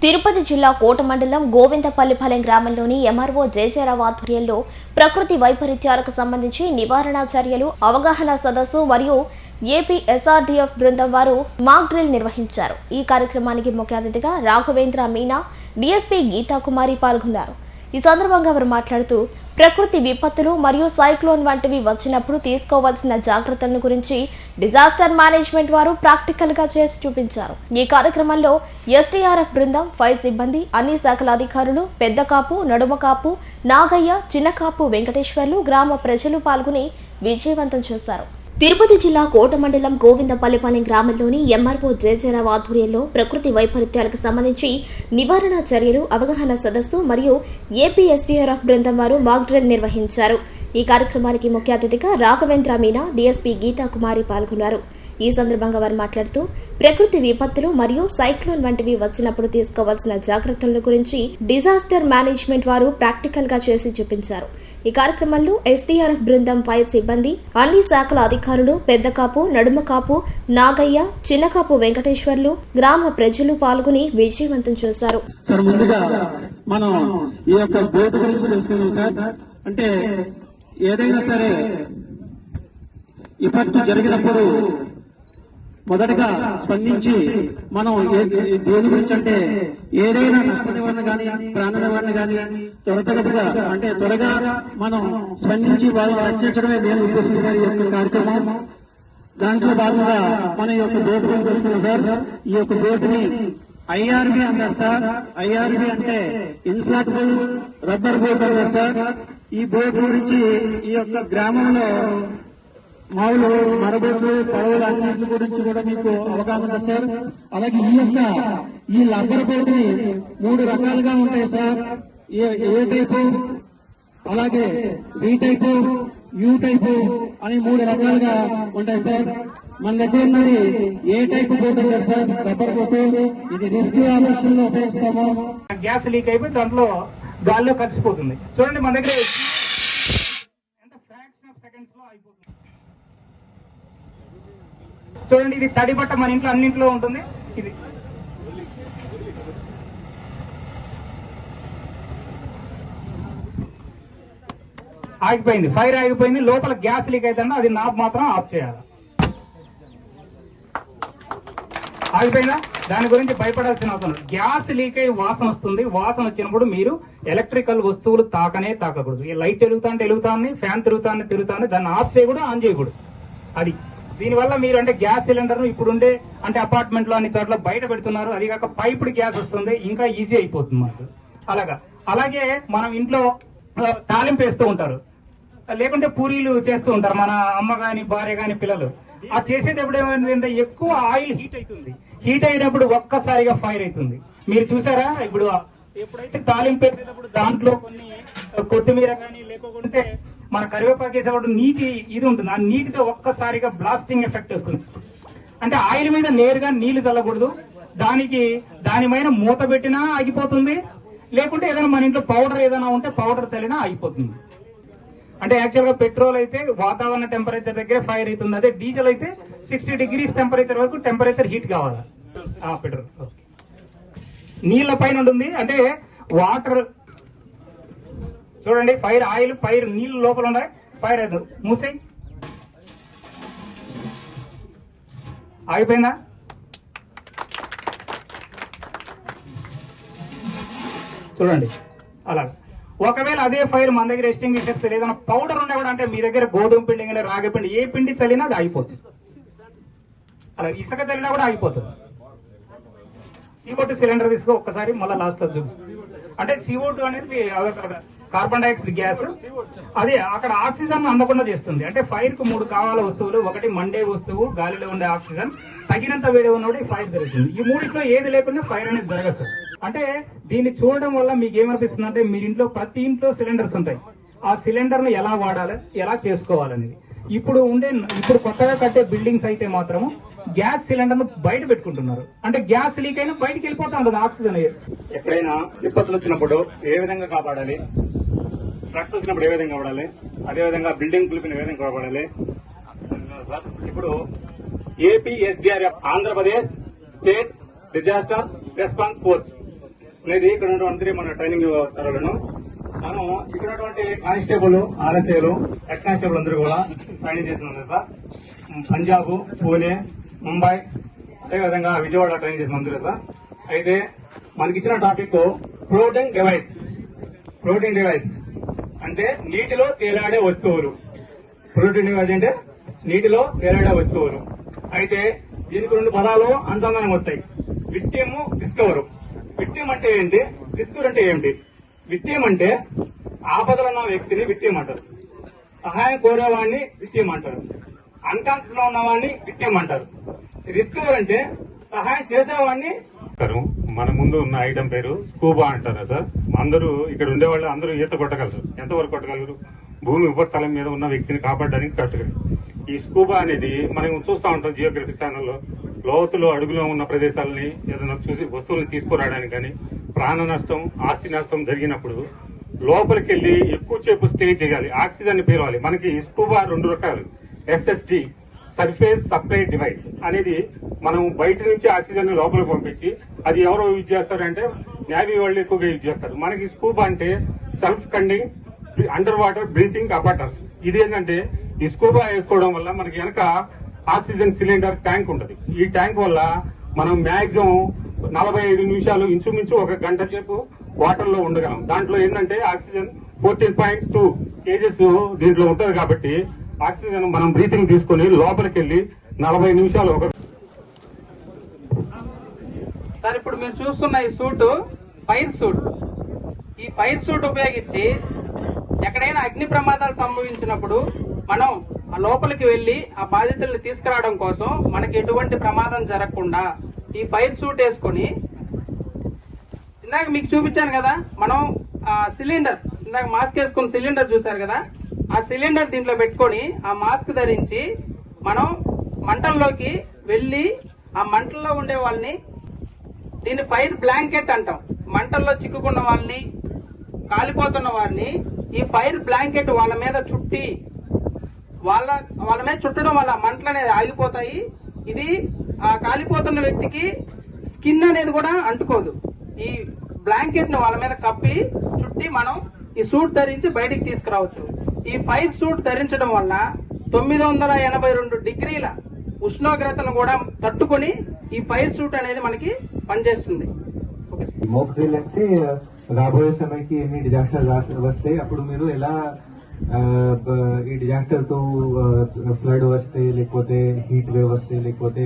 తిరుపతి జిల్లా కోట మండలం గోవిందపల్లిపాలెం గ్రామంలోని ఎంఆర్ఓ జయజయరావు ఆధ్వర్యంలో ప్రకృతి వైపరీత్యాలకు సంబంధించి నివారణ చర్యలు అవగాహన సదస్సు మరియు ఏపీ ఎస్ఆర్డీఎఫ్ బృందం వారు మాక్ డ్రిల్ నిర్వహించారు. ఈ కార్యక్రమానికి ముఖ్య అతిథిగా రాఘవేంద్ర మీనా, డీఎస్పీ గీతాకుమారి పాల్గొన్నారు. ఈ సందర్భంగా వారు మాట్లాడుతూ ప్రకృతి విపత్తులు మరియు సైక్లోన్ వంటివి వచ్చినప్పుడు తీసుకోవాల్సిన జాగ్రత్తలను గురించి డిజాస్టర్ మేనేజ్మెంట్ వారు ప్రాక్టికల్ గా చేసి చూపించారు. ఈ కార్యక్రమంలో ఎస్డీఆర్ఎఫ్ బృందం, ఫైర్ సిబ్బంది, అన్ని శాఖల అధికారులు, పెద్దకాపు, నడుమకాపు, నాగయ్య, చిన్నకాపు వెంకటేశ్వర్లు, గ్రామ ప్రజలు పాల్గొని విజయవంతం చేశారు. తిరుపతి జిల్లా కోట మండలం గోవిందపల్లిపాలెం గ్రామంలోని ఎంఆర్ఓ జయజయరావు ఆధ్వర్యంలో ప్రకృతి వైపరీత్యాలకు సంబంధించి నివారణ చర్యలు అవగాహన సదస్సు మరియు ఏపీ ఎస్డీఆర్ఎఫ్ బృందం వారు మాక్ డ్రిల్ నిర్వహించారు. ఈ కార్యక్రమానికి ముఖ్య అతిథిగా రాఘవేంద్ర మీనా, డీఎస్పీ గీతాకుమారి పాల్గొన్నారు. ఈ సందర్భంగా వారు మాట్లాడుతూ ప్రకృతి విపత్తులు మరియు సైక్లోన్ వంటివి వచ్చినప్పుడు తీసుకోవాల్సిన జాగ్రత్తల గురించి డిజాస్టర్ మేనేజ్మెంట్ వారు ప్రాక్టికల్ గా చేసి చూపించారు. ఈ కార్యక్రమంలో ఎస్డీఆర్ఎఫ్ బృందం, ఫైర్ సిబ్బంది, అన్ని శాఖల అధికారులు, పెద్దకాపు, నడుమకాపు, నాగయ్య, చిన్నకాపు వెంకటేశ్వర్లు, గ్రామ ప్రజలు పాల్గొని విజయవంతం చేశారు. మనం ఈ యొక్క బోర్డు గురించి తెలుసుకున్నాం సార్. అంటే ఏదైనా సరే విపత్తు జరిగినప్పుడు మొదటగా స్పందించి మనం దేని గురించి అంటే ఏదైనా నష్ట నివారణ కానీ ప్రాణ నివారణ కానీ త్వరగా మనం స్పందించి వాళ్ళని రక్షించడమే నేను ఉద్దేశించారు ఈ యొక్క కార్యక్రమం. దాంట్లో భాగంగా మన ఈ యొక్క బోర్డు గురించి తెలుసుకున్నాం సార్. ఈ యొక్క బోర్డుని ఐఆర్బి అంటారు సార్. ఐఆర్బి అంటే ఇన్ఫ్లాటబుల్ రబ్బర్ బోర్డు అంటారు సార్. ఈ బోర్డు గురించి ఈ యొక్క గ్రామంలో మావులు, మరబోట్లు, పడవలు అన్నింటి గురించి కూడా మీకు అవగాహన ఉంది సార్. అలాగే ఈ రబ్బర్ బోర్డుని 3 రకాలుగా ఉంటాయి సార్. ఏ టైపు, అలాగే బి టైపు, యూ టైపు అని 3 రకాలుగా ఉంటాయి సార్. మన దగ్గర ఉన్నది ఏ టైపు బోర్డు అంటారు సార్, రబ్బర్ బోర్డు. ఇది రెస్క్యూ ఆపరేషన్ లో ఉపయోగిస్తాము. గ్యాస్ లీక్ అయిపోయి దాంట్లో గాల్లో కలిసిపోతుంది. చూడండి, మన దగ్గర ఎంత ఫ్రాక్షన్ ఆఫ్ సెకండ్స్ లో అయిపోతుంది. చూడండి, ఇది తడి బట్ట మన ఇంట్లో అన్నింట్లో ఉంటుంది. ఇది ఆగిపోయింది, ఫైర్ ఆగిపోయింది. లోపల గ్యాస్ లీక్ అవుతుందా, అది నాబ్ మాత్రం ఆఫ్ చేయాలి. ఆగిపోయిందా, దాని గురించి భయపడాల్సిన అవసరం. గ్యాస్ లీక్ అయ్యి వాసన వస్తుంది. వాసన వచ్చినప్పుడు మీరు ఎలక్ట్రికల్ వస్తువులు తాకకూడదు. ఈ లైట్ వెలుగుతాన్ని, ఫ్యాన్ తిరుగుతాన్ని దాన్ని ఆఫ్ చేయకూడదు, ఆన్ చేయకూడదు. అది దీనివల్ల మీరు అంటే గ్యాస్ సిలిండర్ ఇప్పుడుండే అంటే అపార్ట్మెంట్ లో అన్ని చోట్ల బయట పెడుతున్నారు. అది కాక పైప్డ్ గ్యాస్ వస్తుంది, ఇంకా ఈజీ అయిపోతుంది మనకు. అలాగే మనం ఇంట్లో తాలింపు వేస్తూ ఉంటారు, లేకుంటే పూరీలు చేస్తూ ఉంటారు మన అమ్మ గాని, భార్య గాని, పిల్లలు. ఆ చేసేటప్పుడు ఏమైందంటే ఎక్కువ ఆయిల్ హీట్ అవుతుంది. హీట్ అయినప్పుడు ఒక్కసారిగా ఫైర్ అవుతుంది. మీరు చూసారా, ఇప్పుడు ఎప్పుడైతే తాలింపు వేసేటప్పుడు దాంట్లో కొన్ని కొత్తిమీర కానీ లేకుంటే మన కరివేపాకు వేసేటప్పుడు నీటి ఇది ఉంటుంది. ఆ నీటితో ఒక్కసారిగా బ్లాస్టింగ్ ఎఫెక్ట్ వస్తుంది. అంటే ఆయిల్ మీద నేరుగా నీళ్లు చల్లకూడదు. దాని మీద మూత పెట్టినా ఆగిపోతుంది, లేకుంటే ఏదైనా మన ఇంట్లో పౌడర్ ఏదైనా ఉంటే పౌడర్ చల్లినా ఆగిపోతుంది. అంటే యాక్చువల్ గా పెట్రోల్ అయితే వాతావరణ టెంపరేచర్ దగ్గర ఫైర్ అవుతుంది. అదే డీజిల్ అయితే 60 degrees టెంపరేచర్ వరకు టెంపరేచర్ హీట్ కావాలి. పెట్రోల్ నీళ్ల పైన ఉంటుంది. అంటే వాటర్ చూడండి, ఫైర్ నీళ్లు లోపల ఉన్నాయి, ఫైర్ అవుతుంది. మూసేయి, ఆగిపోయిందా? చూడండి, అలా. ఒకవేళ అదే ఫైర్ మన దగ్గర ఎస్టింగ్విషర్స్ ఏదైనా పౌడర్ ఉండే కూడా, అంటే మీ దగ్గర గోధుమ పిండి కానీ రాగి పిండి ఏ పిండి చల్లినా అది ఆగిపోతుంది. అలా ఇసుక చల్లినా కూడా ఆగిపోతుంది. CO2 సిలిండర్ తీసుకో ఒక్కసారి, మళ్ళీ లాస్ట్ లో చూపిస్తుంది. అంటే CO2 అనేది కార్బన్ డైఆక్సైడ్ గ్యాస్. అది అక్కడ ఆక్సిజన్ అందకుండా చేస్తుంది. అంటే ఫైర్ కు 3 కావాల వస్తువులు. ఒకటి మండే వస్తువు, గాలిలో ఉండే ఆక్సిజన్, తగినంత వేడి ఉన్నప్పుడు ఫైర్ జరుగుతుంది. ఈ మూడిట్లో ఏది లేకుండా ఫైర్ అనేది జరగదు. అంటే దీన్ని చూడడం వల్ల మీకు ఏమనిపిస్తుంది అంటే, మీరు ఇంట్లో ప్రతి ఇంట్లో సిలిండర్స్ ఉంటాయి. ఆ సిలిండర్ ను ఎలా వాడాలి, ఎలా చేసుకోవాలనేది. ఇప్పుడు కొత్తగా కట్టే బిల్డింగ్స్ అయితే మాత్రము గ్యాస్ సిలిండర్ ను బయట పెట్టుకుంటున్నారు. అంటే గ్యాస్ లీక్ అయినా బయటకు వెళ్ళిపోతా ఉంటుంది ఆక్సిజన్. ఎక్కడైనా విపత్తులు వచ్చినప్పుడు ఏ విధంగా కాపాడాలి, ట్రక్స్ వచ్చినప్పుడు ఏ విధంగా వాడాలి, అదేవిధంగా బిల్డింగ్ కూలిపిన ఏ విధంగా కాపాడాలి. ఇప్పుడు AP SDRF, Andhra Pradesh state disaster response force లేదు ఇక్కడ ఉన్నటువంటి మన ట్రైనింగ్ వ్యవస్థలను మనం ఇక్కడ ఉన్నటువంటి కానిస్టేబుల్ ఆర్ఎస్ఏలు హెడ్ కానిస్టేబుల్ అందరూ కూడా ట్రైనింగ్ చేస్తున్నాం సార్. పంజాబ్, పూణే, ముంబై అదేవిధంగా విజయవాడ ట్రైనింగ్ చేసిన అందరూ సార్. అయితే మనకి ఇచ్చిన topic floating device. Floating device అంటే నీటిలో తేలాడే వస్తువులు. ఫ్లోటింగ్ డివైస్ అంటే నీటిలో తేలాడే వస్తువులు. అయితే దీనికి 2 పదాలు అనుసంధానం వస్తాయి. Victim, discover. విక్టిమ్ అంటే ఏంటి, డిస్కవర్ అంటే ఏంటి? విక్టిమ్ అంటే ఆపదలో ఉన్న వ్యక్తిని విక్టిమ్ అంటారు. సహాయం కోరేవాడిని విక్టిమ్ అంటారు. అన్కాన్షియస్ లో ఉన్నవాడిని విక్టిమ్ అంటారు. డిస్కవర్ అంటే సహాయం చేసేవాడిని. మన ముందు ఉన్న ఐటమ్ పేరు స్కూబా అంటారా సార్. అందరూ ఇక్కడ ఉండేవాళ్ళు అందరూ ఈత కొట్టగలరు. ఎంతవరకు కొట్టగలరు? భూమి ఉపరితలం మీద ఉన్న వ్యక్తిని కాపాడడానికి కట్టగలరు. ఈ స్కూబా అనేది మనం చూస్తూ ఉంటాం జియోగ్రఫీ ఛానల్లో. లోతులో అడుగులో ఉన్న ప్రదేశాలని ఏదైనా చూసి వస్తువులను తీసుకురావడానికి కానీ, ప్రాణ నష్టం, ఆస్తి నష్టం జరిగినప్పుడు లోపలికి వెళ్లి ఎక్కువసేపు స్టే చేయాలి, ఆక్సిజన్ పీలవాలి. మనకి స్కూబా 2 రకాలు. ఎస్ఎస్డి, సర్ఫేస్ సప్లై డివైస్ అనేది మనం బయట నుంచి ఆక్సిజన్ లోపలికి పంపించి, అది ఎవరో యూజ్ చేస్తారంటే నేవీ వాళ్ళు ఎక్కువగా యూజ్ చేస్తారు. మనకి స్కూబా అంటే సెల్ఫ్ కండింగ్ అండర్ వాటర్ బ్రీతింగ్ అపార్టర్స్. ఇది ఏంటంటే ఈ స్కూబా వేసుకోవడం వల్ల మనకి వెనక ఆక్సిజన్ సిలిండర్ ట్యాంక్ ఉంటుంది. ఈ ట్యాంక్ వల్ల మనం మాక్సిమం 45 నిమిషాలు, ఇంచుమించు 1 గంట సేపు వాటర్ లో ఉండగలం. దాంట్లో ఏంటంటే ఆక్సిజన్ 14.2 kgs దీంట్లో ఉంటుంది కాబట్టి ఆక్సిజన్ మనం బ్రీతింగ్ తీసుకుని లోపలికి వెళ్లి 40 నిమిషాలు సార్ ఇప్పుడు మీరు చూస్తున్న ఈ సూట్ ఫైర్ సూట్. ఈ ఫైర్ సూట్ ఉపయోగించి ఎక్కడైనా అగ్ని ప్రమాదాలు సంభవించినప్పుడు మనం ఆ లోపలికి వెళ్లి ఆ బాధితుల్ని తీసుకురావడం కోసం మనకి ఎటువంటి ప్రమాదం జరగకుండా ఈ ఫైర్ సూట్ వేసుకొని, ఇందాక మీకు చూపించాను కదా మనం సిలిండర్, ఇందాక మాస్క్ వేసుకుని సిలిండర్ చూశారు కదా, ఆ సిలిండర్ దీంట్లో పెట్టుకొని ఆ మాస్క్ ధరించి మనం మంటల్లోకి వెళ్లి ఆ మంటల్లో ఉండే వాళ్ళని, దీన్ని ఫైర్ బ్లాంకెట్ అంటాం, మంటల్లో చిక్కుకున్న వాళ్ళని, కాలిపోతున్న వారిని ఈ ఫైర్ బ్లాంకెట్ వాళ్ళ మీద చుట్టి వాళ్ళ మీద చుట్టడం వల్ల మంటలు అనేది ఆగిపోతాయి. ఇది ఆ కాలిపోతున్న వ్యక్తికి స్కిన్ అనేది కూడా అంటుకోదు. ఈ బ్లాంకెట్ ని వాళ్ళ మీద కప్పి చుట్టి మనం ఈ సూట్ ధరించి బయటికి తీసుకురావచ్చు. ఈ ఫైర్ సూట్ ధరించడం వల్ల 982 డిగ్రీల ఉష్ణోగ్రతను కూడా తట్టుకొని ఈ ఫైర్ సూట్ అనేది మనకి పనిచేస్తుంది. మోక్ డ్రిల్ అంటే రాబోయే సమయకి ఎన్ని డిజాస్టర్ వస్తే అప్పుడు మీరు ఎలా ఈ డిజాస్టర్ తో ఫ్లడ్ వస్తే, లేకపోతే హీట్ వేవ్ వస్తే, లేకపోతే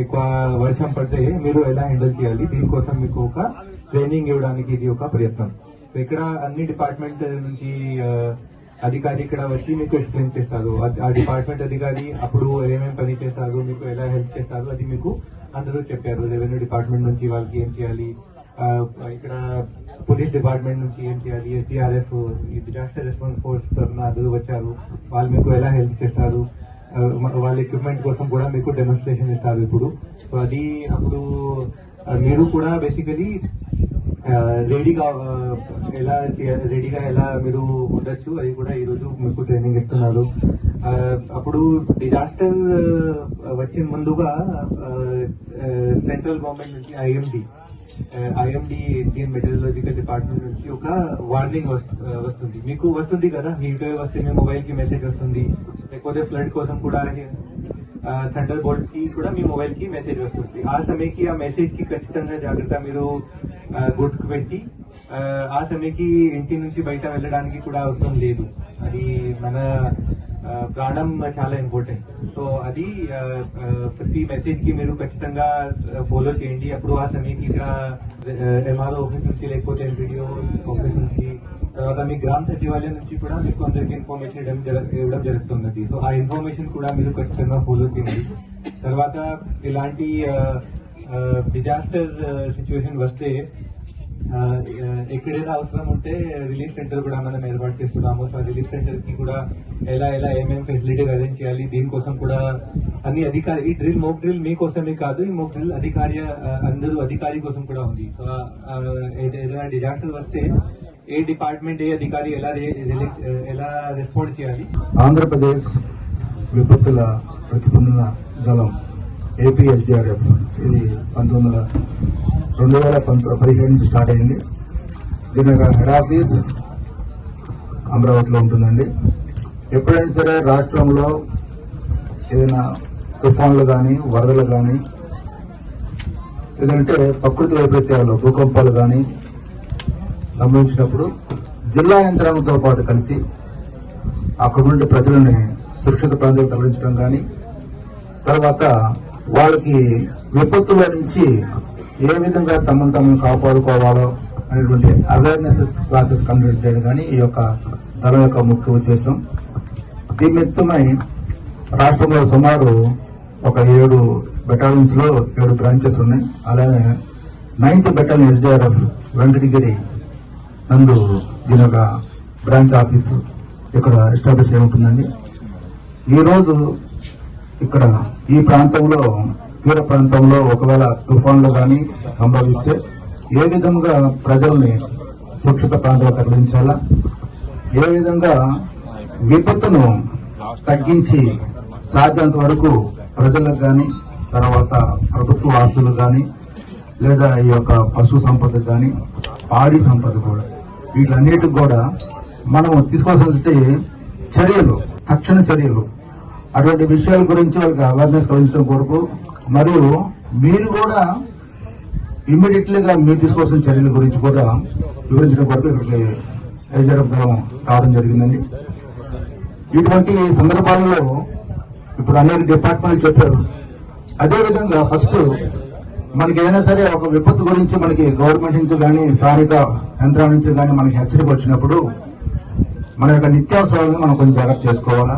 ఎక్కువ వర్షం పడితే మీరు ఎలా హ్యాండిల్ చేయాలి, దీనికోసం మీకు ఒక ట్రైనింగ్ ఇవ్వడానికి ఇది ఒక ప్రయత్నం. ఇక్కడ అన్ని డిపార్ట్మెంట్ నుంచి అధికారి ఇక్కడ వచ్చి మీకు ఎక్స్ప్లెయిన్ చేస్తారు. ఆ డిపార్ట్మెంట్ అధికారి అప్పుడు ఏమేమి పని చేస్తారు, మీకు ఎలా హెల్ప్ చేస్తారు, అది మీకు అందరూ చెప్పారు. రెవెన్యూ డిపార్ట్మెంట్ నుంచి వాళ్ళకి ఏం చేయాలి, ఇక్కడ పోలీస్ డిపార్ట్మెంట్ నుంచి ఏం చేయాలి, ఎస్డీఆర్ఎఫ్ ఈ డిజాస్టర్ రెస్పాన్స్ ఫోర్స్ తరఫున అందరూ వచ్చారు. వాళ్ళు మీకు ఎలా హెల్ప్ చేస్తారు, వాళ్ళ ఎక్విప్మెంట్ కోసం కూడా మీకు డెమోన్స్ట్రేషన్ ఇస్తారు ఇప్పుడు. సో అది అప్పుడు మీరు కూడా బేసికలీ రెడీగా ఎలా మీరు ఉండొచ్చు, అది కూడా ఈ రోజు మీకు ట్రైనింగ్ ఇస్తున్నారు. అప్పుడు డిజాస్టర్ వచ్చిన ముందుగా సెంట్రల్ గవర్నమెంట్ నుంచి ఐఎండి ఇండియన్ మెటీరియలాజికల్ డిపార్ట్మెంట్ నుంచి ఒక వార్నింగ్ వస్తుంది. మీకు వస్తుంది కదా, హీట్ వేవ్ వస్తే మీ మొబైల్ కి మెసేజ్ వస్తుంది, లేకపోతే ఫ్లడ్ కోసం కూడా థండర్ బోల్ట్ కి కూడా మీ మొబైల్ కి మెసేజ్ వస్తుంది. ఆ సమయకి ఆ మెసేజ్ కి ఖచ్చితంగా జాగ్రత్త మీరు గుర్తుకు పెట్టి ఆ సమయకి ఇంటి నుంచి బయట వెళ్ళడానికి కూడా అవసరం లేదు. అది మన ప్రాణం చాలా ఇంపార్టెంట్. సో అది ప్రతి మెసేజ్ కి మీరు ఖచ్చితంగా ఫాలో చేయండి. అప్పుడు ఆ సమయకి ఇక్కడ ఎంఆర్ఓ ఆఫీస్ నుంచి, లేకపోతే ఎంపీడీఓ ఆఫీస్ నుంచి, తర్వాత మీ గ్రామ సచివాలయం నుంచి కూడా మీకు అందరికి ఇన్ఫర్మేషన్ ఇవ్వడం జరుగుతున్నది. సో ఆ ఇన్ఫర్మేషన్ కూడా మీరు ఖచ్చితంగా ఫాలో చేయండి. తర్వాత ఇలాంటి డిజాస్టర్ సిచ్యువేషన్ వస్తే ఎక్కడైనా అవసరం ఉంటే రిలీఫ్ సెంటర్ కూడా మనం ఏర్పాటు చేస్తున్నాము. సో రిలీఫ్ సెంటర్ కి కూడా ఎలా ఏమేమి ఫెసిలిటీ అరేంజ్ చేయాలి, దీనికోసం కూడా అన్ని అధికారి, ఈ డ్రిల్ మోక్ డ్రిల్ మీకోసమే కాదు, ఈ మోక్ డ్రిల్ అందరూ అధికారి కోసం కూడా ఉంది. సో ఏదైనా డిజాస్టర్ వస్తే ఏ డిపార్ట్మెంట్, ఏ అధికారి ఎలా రెస్పాండ్ చేయాలి. ఆంధ్రప్రదేశ్ విపత్తుల ప్రతిస్పందన దళం ఏపీ ఎస్డీఆర్ఎఫ్ ఇది 19 2015 నుంచి స్టార్ట్ అయింది. దీని యొక్క హెడ్ ఆఫీస్ అమరావతిలో ఉంటుందండి. ఎప్పుడైనా సరే రాష్ట్రంలో ఏదైనా తుఫాన్లు కానీ, వరదలు కానీ, లేదంటే ప్రకృతి వైపరీత్యాలు, భూకంపాలు కానీ సంభవించినప్పుడు జిల్లా యంత్రాంగంతో పాటు కలిసి అక్కడ నుండి ప్రజలని సురక్షిత ప్రాంతాలకు తరలించడం కానీ, తర్వాత వాళ్ళకి విపత్తుల నుంచి ఏ విధంగా తమను కాపాడుకోవాలో అనేటువంటి అవేర్నెస్ క్లాసెస్ కండక్ట్ చేయడం కానీ ఈ యొక్క దళం యొక్క ముఖ్య ఉద్దేశం. దీని నిమిత్తమై రాష్ట్రంలో సుమారు ఒక 7 బెటాలియన్స్ లో 7 బ్రాంచెస్ ఉన్నాయి. అలాగే 9th బెటాలియన్ SDRF వెంకటగిరి నందు దీని యొక్క బ్రాంచ్ ఆఫీసు ఇక్కడ ఎస్టాబ్లిష్ అయి ఉంటుందండి. ఈరోజు ఇక్కడ ఈ ప్రాంతంలో, తీర ప్రాంతంలో ఒకవేళ తుఫాన్లు కానీ సంభవిస్తే ఏ విధంగా ప్రజల్ని సురక్షిత ప్రాంతాలకు తరలించాలా, ఏ విధంగా విపత్తును తగ్గించి సాధ్యంత వరకు ప్రజలకు కానీ, తర్వాత ప్రభుత్వ ఆస్తులకు కానీ, లేదా ఈ యొక్క పశు సంపదకు కానీ, పాడి సంపద కూడా, వీటన్నిటికి కూడా మనం తీసుకోవాల్సిన చర్యలు, తక్షణ చర్యలు, అటువంటి విషయాల గురించి వాళ్ళకి అవేర్నెస్ కలిగించడం కొరకు, మరియు మీరు కూడా ఇమ్మీడియట్లీగా మీరు తీసుకోవాల్సిన చర్యల గురించి కూడా వివరించడం కొరకు ఇక్కడికి రావడం జరిగిందండి. ఇటువంటి సందర్భాల్లో ఇప్పుడు అనేక డిపార్ట్మెంట్లు చెప్పారు. అదేవిధంగా ఫస్ట్ మనకి ఏదైనా సరే ఒక విపత్తు గురించి మనకి గవర్నమెంట్ నుంచి కానీ, స్థానిక యంత్రాల నుంచి కానీ మనకి హెచ్చరిక వచ్చినప్పుడు మన యొక్క నిత్యావసరాలను మనం కొంచెం జాగ్రత్త చేసుకోవాలా.